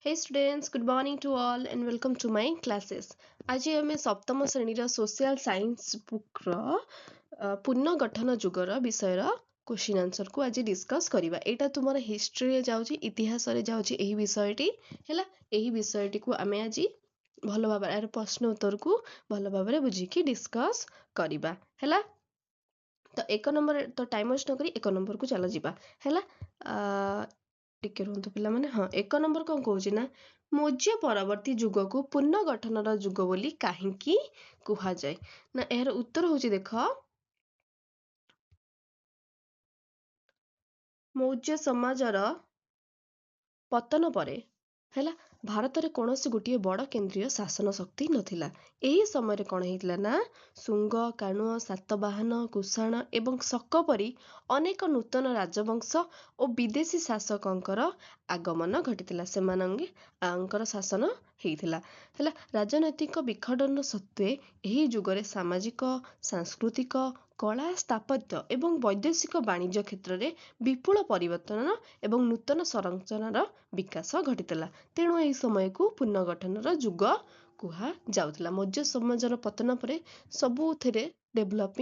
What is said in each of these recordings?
Hey students, good morning to all and welcome to my classes. ଆଜି ଆମେ ସପ୍ତମ ଶ୍ରେଣୀର social science bookର ପୁନର୍ଗଠନ ଯୁଗର ବିଷୟର question answerକୁ ଆଜି discuss କରିବା। ଏଇଟା ତୁମର historyରେ ଯାଉଛି, ଇତିହାସରେ ଯାଉଛି ଏହି ବିଷୟଟି ହେଲା। ଏହି ବିଷୟଟିକୁ ଆମେ ଆଜି ଭଲ ଭାବରେ ଏହାର ପ୍ରଶ୍ନ ଉତ୍ତରକୁ ଭଲ ଭାବରେ ବୁଝିକି discuss କରିବା ହେଲା। ତ ଏକ ନମ୍ବର ତ ଟାଇମ୍ ୱେଷ୍ଟ ନ କରି ଏକ ନମ୍ବରକୁ ଚାଲ ଯିବା ହେଲା। ଟିକେ ରୁହନ୍ତୁ ପିଲାମାନେ। ହଁ, ଏକ ନମ୍ବର କ'ଣ କହୁଛି ନା ମୌର୍ଯ୍ୟ ପରବର୍ତ୍ତୀ ଯୁଗକୁ ପୁନର୍ଗଠନର ଯୁଗ ବୋଲି କାହିଁକି କୁହାଯାଏ? ନା ଏହାର ଉତ୍ତର ହଉଛି ଦେଖ, ମୌର୍ଯ୍ୟ ସମାଜର ପତନ ପରେ ହେଲା ଭାରତରେ କୌଣସି ଗୋଟିଏ ବଡ଼ କେନ୍ଦ୍ରୀୟ ଶାସନ ଶକ୍ତି ନଥିଲା। ଏହି ସମୟରେ କ'ଣ ହେଇଥିଲା ନା ଶୁଙ୍ଗ, କାଣୁଅ, ସାତବାହନ, କୁଷାଣ ଏବଂ ଶକ ପରି ଅନେକ ନୂତନ ରାଜବଂଶ ଓ ବିଦେଶୀ ଶାସକଙ୍କର ଆଗମନ ଘଟିଥିଲା। ସେମାନଙ୍କର ଶାସନ ହେଇଥିଲା ହେଲା। ରାଜନୈତିକ ବିଖଣ୍ଡନ ସତ୍ତ୍ୱେ ଏହି ଯୁଗରେ ସାମାଜିକ, ସାଂସ୍କୃତିକ, କଳା, ସ୍ଥାପତ୍ୟ ଏବଂ ବୈଦେଶିକ ବାଣିଜ୍ୟ କ୍ଷେତ୍ରରେ ବିପୁଳ ପରିବର୍ତ୍ତନ ଏବଂ ନୂତନ ସଂରଚନାର ବିକାଶ ଘଟିଥିଲା। ତେଣୁ ଏହି ସମୟକୁ ପୁନର୍ଗଠନର ଯୁଗ କୁହାଯାଉଥିଲା। ମୌର୍ଯ୍ୟ ସମାଜର ପତନ ପରେ ସବୁଥିରେ ଡେଭଲପ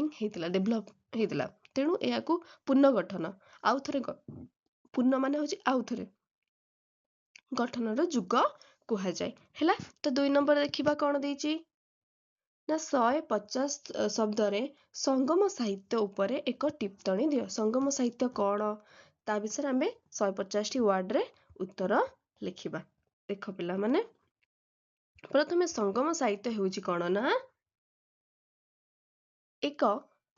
ହେଇଥିଲା। ତେଣୁ ଏହାକୁ ପୁନର୍ଗଠନ ଆଉଥରେ ପୁନଃ ମାନେ ହଉଛି ଆଉଥରେ ଗଠନର ଯୁଗ କୁହାଯାଏ ହେଲା। ତ 2 ନମ୍ବର ଦେଖିବା କ'ଣ ଦେଇଛି ନା 150 ଶବ୍ଦରେ ସଙ୍ଗମ ସାହିତ୍ୟ ଉପରେ ଏକ ଟିପ୍ପଣୀ ଦିଅ। ସଙ୍ଗମ ସାହିତ୍ୟ କ'ଣ ତା ବିଷୟରେ ଆମେ 150ଟି ୱାର୍ଡରେ ଉତ୍ତର ଲେଖିବା। ଦେଖ ପିଲାମାନେ, ପ୍ରଥମେ ସଙ୍ଗମ ସାହିତ୍ୟ ହେଉଛି କ'ଣ ନା ଏକ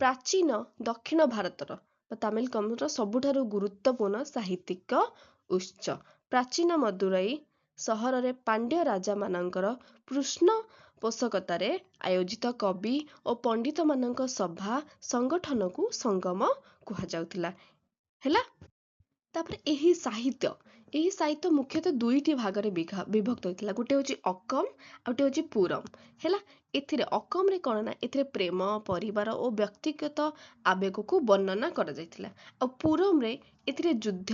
ପ୍ରାଚୀନ ଦକ୍ଷିଣ ଭାରତର ତାମିଲକମର ସବୁଠାରୁ ଗୁରୁତ୍ୱପୂର୍ଣ୍ଣ ସାହିତ୍ୟିକ ଉତ୍ସ। ପ୍ରାଚୀନ ମଦୁରାଇ ସହରରେ ପାଣ୍ଡ୍ୟ ରାଜାମାନଙ୍କର ପୃଷ୍ଠପୋଷକତାରେ ଆୟୋଜିତ କବି ଓ ପଣ୍ଡିତମାନଙ୍କ ସଭା ସଂଗଠନକୁ ସଙ୍ଗମ କୁହାଯାଉଥିଲା ହେଲା। ତାପରେ ଏହି ସାହିତ୍ୟ ମୁଖ୍ୟତଃ ଦୁଇଟି ଭାଗରେ ବିଭକ୍ତ ହୋଇଥିଲା। ଗୋଟେ ହେଉଛି ଅକମ୍ ଆଉ ଗୋଟେ ହେଉଛି ପୁରମ୍ ହେଲା। ଏଥିରେ ଅକମରେ କ'ଣ ନା ଏଥିରେ ପ୍ରେମ, ପରିବାର ଓ ବ୍ୟକ୍ତିଗତ ଆବେଗକୁ ବର୍ଣ୍ଣନା କରାଯାଇଥିଲା। ଆଉ ପୁରମରେ ଏଥିରେ ଯୁଦ୍ଧ,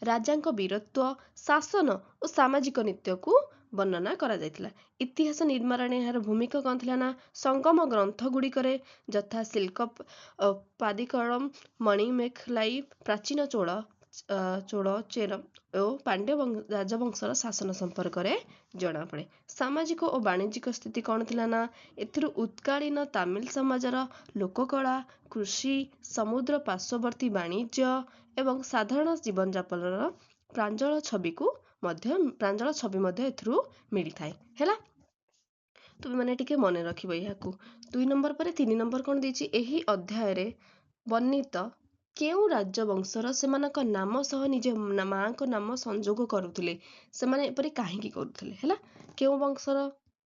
ରାଜାଙ୍କ ବୀରତ୍ୱ, ଶାସନ ଓ ସାମାଜିକ ନୀତିକୁ ବର୍ଣ୍ଣନା କରାଯାଇଥିଲା। ଇତିହାସ ନିର୍ମାଣରେ ଏହାର ଭୂମିକା କ'ଣ ଥିଲା ନା ସଙ୍ଗମ ଗ୍ରନ୍ଥ ଗୁଡ଼ିକରେ ଯଥା ଶିଳ୍ପପାଦିକଳମ୍, ମଣିମେଖଲାଇ, ପ୍ରାଚୀନ ଚୋଳ, ଚେର ଓ ପାଣ୍ଡ୍ୟ ରାଜବଂଶର ଶାସନ ସମ୍ପର୍କରେ ଜଣାପଡ଼େ। ସାମାଜିକ ଓ ବାଣିଜ୍ୟିକ ସ୍ଥିତି କ'ଣ ଥିଲା ନା ଏଥିରୁ ଉତ୍କାଳୀନ ତାମିଲ ସମାଜର ଲୋକକଳା, କୃଷି, ସମୁଦ୍ର ପାର୍ଶ୍ୱବର୍ତ୍ତୀ ବାଣିଜ୍ୟ ଏବଂ ସାଧାରଣ ଜୀବନଯାପନର ପ୍ରାଞ୍ଜଳ ଛବି ମଧ୍ୟ ଏଥିରୁ ମିଳିଥାଏ ହେଲା। ତୁମେମାନେ ଟିକେ ମନେ ରଖିବ ଏହାକୁ। 2 ନମ୍ବର ପରେ 3 ନମ୍ବର କ'ଣ ଦେଇଛି, ଏହି ଅଧ୍ୟାୟରେ ବର୍ଣ୍ଣିତ କେଉଁ ରାଜବଂଶର ସେମାନଙ୍କ ନାମ ସହ ନିଜ ମାଙ୍କ ନାମ ସଂଯୋଗ କରୁଥିଲେ? ସେମାନେ ଏପରି କାହିଁକି କରୁଥିଲେ ହେଲା। କେଉଁ ବଂଶର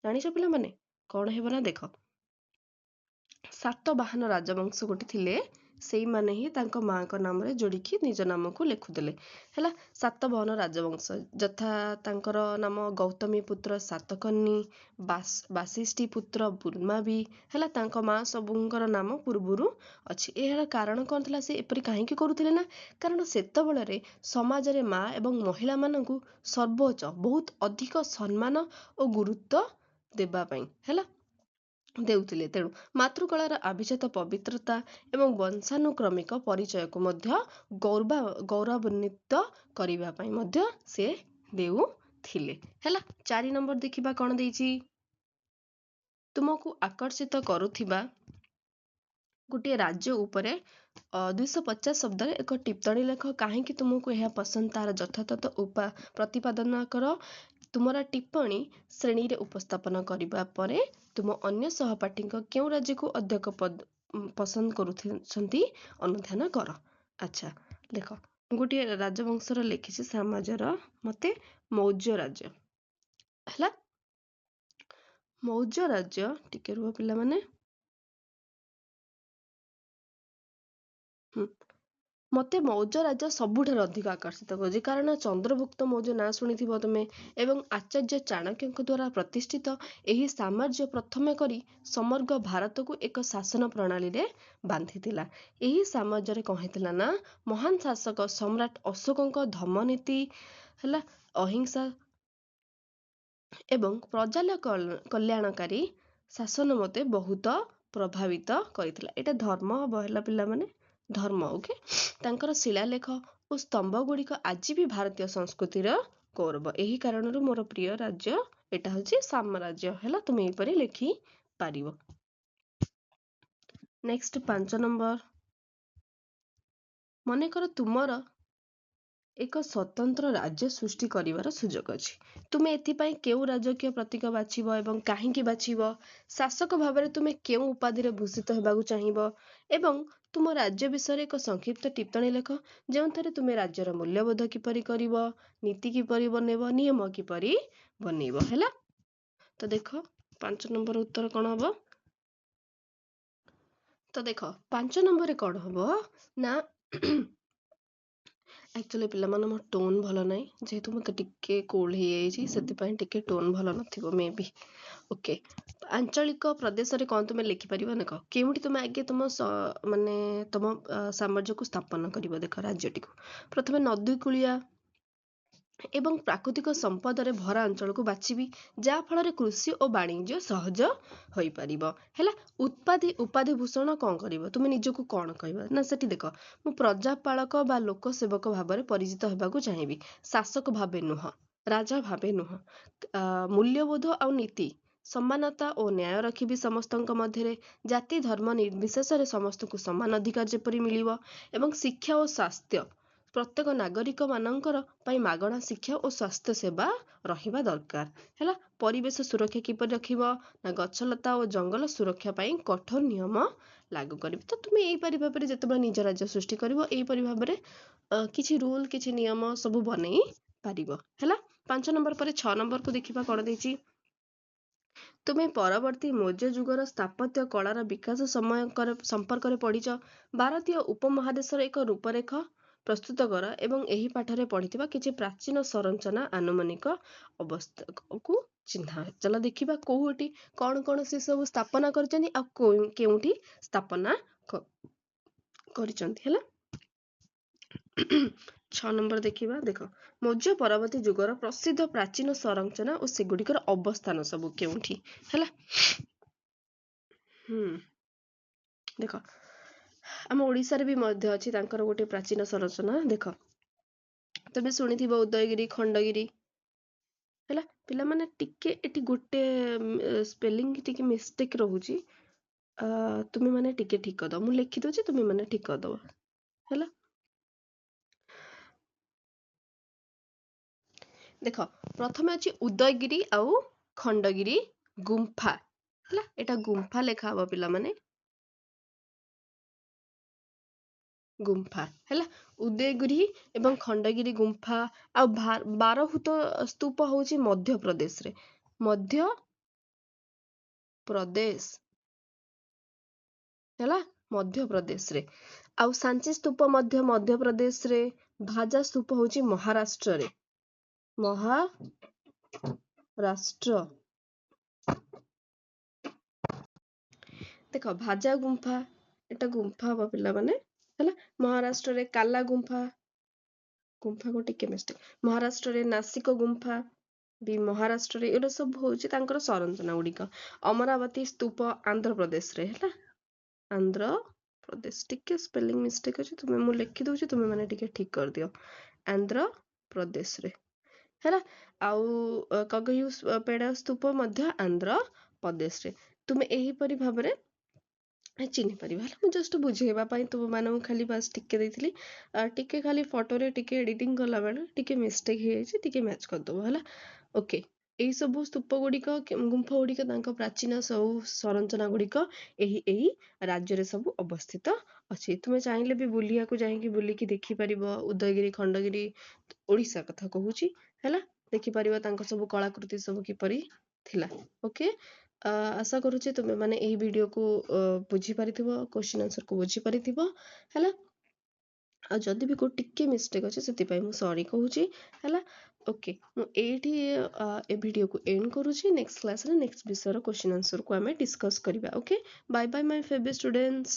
ଜାଣିଛ ପିଲାମାନେ? କ'ଣ ହେବ ନା ଦେଖ, ସାତବାହନ ରାଜବଂଶ ଗୋଟେ ଥିଲେ, ସେଇମାନେ ହିଁ ତାଙ୍କ ମାଙ୍କ ନାମରେ ଯୋଡ଼ିକି ନିଜ ନାମକୁ ଲେଖୁଥିଲେ ହେଲା। ସାତବାହନ ରାଜବଂଶ ଯଥା ତାଙ୍କର ନାମ ଗୌତମୀ ପୁତ୍ର ସାତକର୍ଣ୍ଣୀ, ବାସିଷ୍ଠୀ ପୁତ୍ର ବୁର୍ମାବୀ ହେଲା। ତାଙ୍କ ମା ସବୁଙ୍କର ନାମ ପୂର୍ବରୁ ଅଛି। ଏହାର କାରଣ କ'ଣ ଥିଲା, ସେ ଏପରି କାହିଁକି କରୁଥିଲେ ନା କାରଣ ସେତେବେଳରେ ସମାଜରେ ମା ଏବଂ ମହିଳାମାନଙ୍କୁ ସର୍ବୋଚ୍ଚ ବହୁତ ଅଧିକ ସମ୍ମାନ ଓ ଗୁରୁତ୍ୱ ଦେବା ପାଇଁ ହେଲା ଦେଉଥିଲେ। ତେଣୁ ମାତୃକଳାର ଆଭିଜାତ ପବିତ୍ରତା ଏବଂ ବଂଶାନୁକ୍ରମିକ ପରିଚୟକୁ ମଧ୍ୟ ଗୌରବାନ୍ୱିତ କରିବା ପାଇଁ ମଧ୍ୟ ସେ ଦେଉଥିଲେ ହେଲା। 4 ନମ୍ବର ଦେଖିବା କ'ଣ ଦେଇଛି, ତୁମକୁ ଆକର୍ଷିତ କରୁଥିବା ଗୋଟିଏ ରାଜ୍ୟ ଉପରେ 250 ଶବ୍ଦରେ ଏକ ଟିପ୍ପଣୀ ଲେଖ। କାହିଁକି ତୁମକୁ ଏହା ପସନ୍ଦ ତାର ଯଥାର୍ଥ ପ୍ରତିପାଦନ କର। ତୁମର ଟିପ୍ପଣୀ ଶ୍ରେଣୀରେ ଉପସ୍ଥାପନ କରିବା ପରେ ତୁମ ଅନ୍ୟ ସହପାଠୀଙ୍କ କେଉଁ ରାଜ୍ୟକୁ ଅଧିକ ପସନ୍ଦ କରୁଛନ୍ତି ଅନୁଧ୍ୟାନ କର। ଆଚ୍ଛା ଲେଖ, ଗୋଟିଏ ରାଜବଂଶର ଲେଖିଛି ସମାଜର ମତେ ମୌର୍ଯ୍ୟ ରାଜ୍ୟ ହେଲା। ମୌର୍ଯ୍ୟ ରାଜ୍ୟ, ଟିକେ ରୁହ ପିଲାମାନେ, ମୋତେ ମୌର୍ଯ୍ୟ ରାଜ୍ୟ ସବୁଠାରୁ ଅଧିକ ଆକର୍ଷିତ କରୁଛି କାରଣ ଚନ୍ଦ୍ରଗୁପ୍ତ ମୌର୍ଯ୍ୟ ନାଁ ଶୁଣିଥିବ ତୁମେ ଏବଂ ଆଚାର୍ଯ୍ୟ ଚାଣକ୍ୟଙ୍କ ଦ୍ୱାରା ପ୍ରତିଷ୍ଠିତ ଏହି ସାମ୍ରାଜ୍ୟ ପ୍ରଥମେ କରି ସମଗ୍ର ଭାରତକୁ ଏକ ଶାସନ ପ୍ରଣାଳୀରେ ବାନ୍ଧିଥିଲା। ଏହି ସାମ୍ରାଜ୍ୟରେ କ'ଣ ହେଇଥିଲା ନା ମହାନ ଶାସକ ସମ୍ରାଟ ଅଶୋକଙ୍କ ଧର୍ମନୀତି ହେଲା, ଅହିଂସା ଏବଂ କଲ୍ୟାଣକାରୀ ଶାସନ ମତେ ବହୁତ ପ୍ରଭାବିତ କରିଥିଲା। ଏଇଟା ଧର୍ମ ହବ ହେଲା ପିଲାମାନେ, ଧର୍ମ। ଓକେ, ତାଙ୍କର ଶିଳାଲେଖ ଓ ସ୍ତମ୍ଭ ଗୁଡ଼ିକ ଆଜି ବି ଭାରତୀୟ ସଂସ୍କୃତିର ଗୌରବ। ଏହି କାରଣରୁ ମୋର ପ୍ରିୟ ରାଜ୍ୟ ଏଇଟା ହଉଛି ସାମ୍ରାଜ୍ୟ ହେଲା, ତୁମେ ଏହିପରି ଲେଖିପାରିବ। ନେକ୍ସଟ 5 ନମ୍ବର, ମନେକର ତୁମର ଏକ ସ୍ୱତନ୍ତ୍ର ରାଜ୍ୟ ସୃଷ୍ଟି କରିବାର ସୁଯୋଗ ଅଛି। ତୁମେ ଏଥିପାଇଁ କେଉଁ ରାଜକୀୟ ପ୍ରତୀକ ବାଛିବ ଏବଂ କାହିଁକି ବାଛିବ? ଶାସକ ଭାବରେ ତୁମେ କେଉଁ ଉପାଧିରେ ଭୂଷିତ ହେବାକୁ ଚାହିଁବ? ଏବଂ ତୁମ ରାଜ୍ୟ ବିଷୟରେ ଏକ ସଂକ୍ଷିପ୍ତ ଟିପ୍ପଣୀ ଲେଖ, ଯେଉଁଥିରେ ତୁମେ ରାଜ୍ୟର ମୂଲ୍ୟବୋଧ କିପରି କରିବ, ନୀତି କିପରି ବନେଇବ, ନିୟମ କିପରି ବନେଇବ ହେଲା। ତ ଦେଖ 5 ନମ୍ବର ଉତ୍ତର କ'ଣ ହବ? ତ ଦେଖ 5 ନମ୍ବରରେ କ'ଣ ହବ ନା ଆକ୍ଚୁଆଲି ପିଲାମାନେ ମୋ ଟୋନ୍ ଭଲ ନାହିଁ, ଯେହେତୁ ମୋତେ ଟିକେ କୋଲ୍ଡ ହେଇଯାଇଛି, ସେଥିପାଇଁ ଟିକେ ଟୋନ୍ ଭଲ ନଥିବ ମେ ବି। ଓକେ, ଆଞ୍ଚଳିକ ପ୍ରଦେଶରେ କ'ଣ ତୁମେ ଲେଖିପାରିବ? ଦେଖ କେଉଁଠି ତୁମେ ଆଗେ ତୁମ ମାନେ ତୁମ ସାମ୍ରାଜ୍ୟକୁ ସ୍ଥାପନ କରିବ। ଦେଖ ରାଜ୍ୟଟିକୁ ପ୍ରଥମେ ନଦୀକୂଳିଆ ଏବଂ ପ୍ରାକୃତିକ ସମ୍ପଦରେ ଭରା ଅଞ୍ଚଳକୁ ବାଛିବି, ଯାହାଫଳରେ କୃଷି ଓ ବାଣିଜ୍ୟ ସହଜ ହୋଇପାରିବ ହେଲା। ଉପାଧି ଭୂଷଣ କ'ଣ କରିବ? ତୁମେ ନିଜକୁ କ'ଣ କହିବ ନା, ସେଠି ଦେଖ ମୁଁ ପ୍ରଜାପାଳକ ବା ଲୋକସେବକ ଭାବରେ ପରିଚିତ ହେବାକୁ ଚାହିଁବି, ଶାସକ ଭାବେ ନୁହଁ, ରାଜା ଭାବେ ନୁହଁ। ମୂଲ୍ୟବୋଧ ଆଉ ନୀତି, ସମାନତା ଓ ନ୍ୟାୟ ରଖିବି ସମସ୍ତଙ୍କ ମଧ୍ୟରେ, ଜାତି ଧର୍ମ ନିର୍ବିଶେଷରେ ସମସ୍ତଙ୍କୁ ସମାନ ଅଧିକାର ଯେପରି ମିଳିବ, ଏବଂ ଶିକ୍ଷା ଓ ସ୍ୱାସ୍ଥ୍ୟ ପ୍ରତ୍ୟେକ ନାଗରିକ ମାନଙ୍କର ପାଇଁ ମାଗଣା ଶିକ୍ଷା ଓ ସ୍ୱାସ୍ଥ୍ୟ ସେବା ରହିବା ଦରକାର ହେଲା। ପରିବେଶ ସୁରକ୍ଷା କିପରି ରଖିବ ନା, ଗଛଲତା ଓ ଜଙ୍ଗଲ ସୁରକ୍ଷା ପାଇଁ କଠୋର ନିୟମ ଲାଗୁ କରିବ। ତ ତୁମେ ଏଇପରି ଭାବରେ ଯେତେବେଳେ ନିଜ ରାଜ୍ୟ ସୃଷ୍ଟି କରିବ, ଏଇପରି ଭାବରେ କିଛି ରୁଲ୍ କିଛି ନିୟମ ସବୁ ବନେଇ ପାରିବ ହେଲା। 5 ନମ୍ବର ପରେ 6 ନମ୍ବରକୁ ଦେଖିବା କ'ଣ ଦେଇଛି। ତୁମେ ପରବର୍ତ୍ତୀ ମୌର୍ଯ୍ୟ ଯୁଗର ସ୍ଥାପତ୍ୟ କଳାର ବିକାଶ ସମୟ ସମ୍ପର୍କରେ ପଢ଼ିଛ। ଭାରତୀୟ ଉପମହାଦେଶର ଏକ ରୂପରେଖ ପ୍ରସ୍ତୁତ କର ଏବଂ ଏହି ପାଠରେ ପଢ଼ିଥିବା କିଛି ପ୍ରାଚୀନ ସଂରଚନା ଆନୁମାନିକ ଅବସ୍ଥାକୁ ଚିହ୍ନା। ଚାଲ ଦେଖିବା କୋଉଠି କ'ଣ କ'ଣ ସେ ସବୁ ସ୍ଥାପନା କରିଛନ୍ତି ଆଉ କେଉଁଠି ସ୍ଥାପନା କରିଛନ୍ତି ହେଲା। 6 ନମ୍ବର ଦେଖିବା। ଦେଖ ମୌର୍ଯ୍ୟ ପରବର୍ତ୍ତୀ ଯୁଗର ପ୍ରସିଦ୍ଧ ପ୍ରାଚୀନ ସଂରଚନା ଓ ସେଗୁଡ଼ିକର ଅବସ୍ଥାନ ସବୁ କେଉଁଠି ହେଲା। ଦେଖ ଆମ ଓଡ଼ିଶାରେ ବି ମଧ୍ୟ ଅଛି ତାଙ୍କର ଗୋଟେ ପ୍ରାଚୀନ ସଂରଚନା। ଦେଖ ତମେ ଶୁଣିଥିବ ଉଦୟଗିରି, ଖଣ୍ଡଗିରି ହେଲା। ପିଲାମାନେ ଟିକେ ଏଠି ଗୋଟେ ସ୍ପେଲିଂ ଟିକେ ମିଷ୍ଟେକ୍ ରହୁଛି, ତୁମେ ମାନେ ଟିକେ ଠିକ୍ କରିଦବ। ମୁଁ ଲେଖିଦଉଛି, ତୁମେ ମାନେ ଠିକ୍ କରିଦବ ହେଲା। ଦେଖ ପ୍ରଥମେ ଅଛି ଉଦୟଗିରି ଆଉ ଖଣ୍ଡଗିରି ଗୁମ୍ଫା ହେଲା। ଏଟା ଗୁମ୍ଫା ଲେଖା ହବ ପିଲାମାନେ, ଗୁମ୍ଫା ହେଲା। ଉଦୟଗିରି ଏବଂ ଖଣ୍ଡଗିରି ଗୁମ୍ଫା ଆଉ ବାରହୁତ ସ୍ତୂପ ହଉଛି ମଧ୍ୟପ୍ରଦେଶରେ, ମଧ୍ୟପ୍ରଦେଶ ହେଲା, ମଧ୍ୟପ୍ରଦେଶରେ। ଆଉ ସାଞ୍ଚି ସ୍ତୂପ ମଧ୍ୟ ମଧ୍ୟପ୍ରଦେଶରେ। ଭାଜା ସ୍ତୂପ ହଉଛି ମହାରାଷ୍ଟ୍ରରେ, ମହାରାଷ୍ଟ୍ର। ଦେଖ ଭାଜା ଗୁମ୍ଫା, ଏଟା ଗୁମ୍ଫା ହବ ପିଲାମାନେ ହେଲା। ମହାରାଷ୍ଟ୍ରରେ କାଲା ଗୁମ୍ଫା, ଗୁମ୍ଫାକୁ ଟିକେ ମିଷ୍ଟେକ୍, ମହାରାଷ୍ଟ୍ରରେ ନାସିକ ଗୁମ୍ଫା ବି ମହାରାଷ୍ଟ୍ରରେ। ଏଗୁଡ଼ା ସବୁ ହଉଛି ତାଙ୍କର ସଂରଚନା ଗୁଡ଼ିକ। ଅମରାବତୀ ସ୍ତୂପ ଆନ୍ଧ୍ରପ୍ରଦେଶରେ ହେଲା, ଆନ୍ଧ୍ରପ୍ରଦେଶ। ଟିକେ ସ୍ପେଲିଂ ମିଷ୍ଟେକ୍ ଅଛି, ମୁଁ ଲେଖିଦଉଛି, ତୁମେ ମାନେ ଟିକେ ଠିକ୍ କରିଦିଅ, ଆନ୍ଧ୍ରପ୍ରଦେଶରେ ହେଲା। ଆଉ କଗୟୁପେଡା ସ୍ତୂପ ମଧ୍ୟ ଆନ୍ଧ୍ରପ୍ରଦେଶରେ। ତୁମେ ଏହିପରି ଭାବରେ ଚିହ୍ନି ପାରିବ ହେଲା। ମୁଁ ଜଷ୍ଟ ବୁଝେଇବା ପାଇଁ ତୁମମାନଙ୍କୁ ଖାଲି ବାସ୍ ଟିକେ ଦେଇଥିଲି, ଟିକେ ଖାଲି ଫଟୋରେ ଟିକେ ଏଡିଟିଂ କଲା ବେଳେ ଟିକେ ମିଷ୍ଟେକ୍ ହେଇଯାଇଛି, ଟିକେ ମ୍ୟାଚ୍ କରିଦେବ ହେଲା। ଓକେ, ଏଇ ସବୁ ସ୍ତୂପ ଗୁଡ଼ିକ ଗୁମ୍ଫା ଗୁଡ଼ିକ ତାଙ୍କ ପ୍ରାଚୀନ ସବୁ ସଂରଚନା ଗୁଡ଼ିକ ଏହି ରାଜ୍ୟରେ ସବୁ ଅବସ୍ଥିତ ଅଛି। ତୁମେ ଚାହିଁଲେ ବି ବୁଲିବାକୁ ଯାଇକି ବୁଲିକି ଦେଖିପାରିବ। ଉଦୟଗିରି, ଖଣ୍ଡଗିରି, ଓଡ଼ିଶା କଥା କହୁଛି ହେଲା, ଦେଖିପାରିବ ତାଙ୍କ ସବୁ କଳାକୃତି ସବୁ କିପରି ଥିଲା। ଓକେ, ଆଶା କରୁଛି ତୁମେ ମାନେ ଏହି ଭିଡ଼ିଓକୁ ବୁଝିପାରିଥିବ, କ୍ୱେଶ୍ଚିନ୍ ଆନ୍ସର୍କୁ ବୁଝିପାରିଥିବ ହେଲା। ଆଉ ଯଦି ବି କୋଉ ଟିକେ ମିଷ୍ଟେକ୍ ଅଛି ସେଥିପାଇଁ ମୁଁ ସରି କହୁଛି ହେଲା। ଓକେ, ମୁଁ ଏଇଠି ଏ ଭିଡ଼ିଓକୁ ଏଣ୍ଡ କରୁଛି। ନେକ୍ସଟ କ୍ଲାସ୍ରେ ନେକ୍ସଟ ବିଷୟର କ୍ୱେଶ୍ଚିନ୍ ଆନ୍ସର୍କୁ ଆମେ ଡିସ୍କସ୍ କରିବା। ଓକେ, ବାଏ ବାଏ ମାଇ ଫେଭରେଟ୍ ଷ୍ଟୁଡେଣ୍ଟସ୍।